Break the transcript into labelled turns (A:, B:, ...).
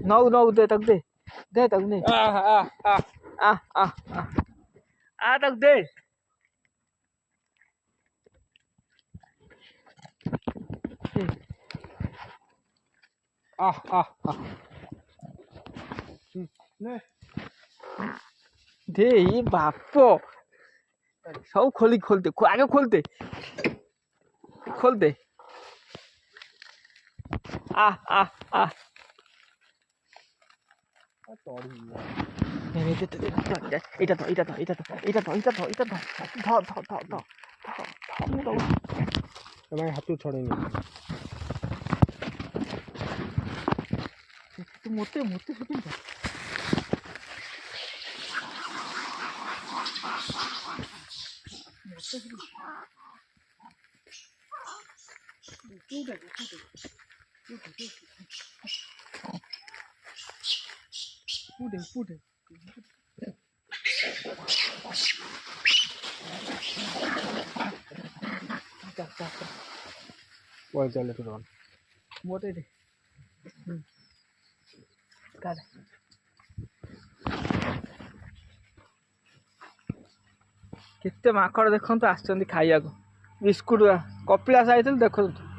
A: नौ नौ दे तक दे तक नहीं आ तक दे दे ये बापो सब खोलते आगे खोलते आ आ आ এটা
B: হাতু ছড়েনি
A: মরতে শুটিং পুটে
B: ওই চলে তো
A: মোটে দে কাট କେତେ ମାଙ୍କଡ଼ ଦେଖନ୍ତୁ ଆସିଛନ୍ତି ଖାଇବାକୁ ବିସ୍କୁଟ କପିଳାସ ଯାଇଥିଲୁ ଦେଖନ୍ତୁ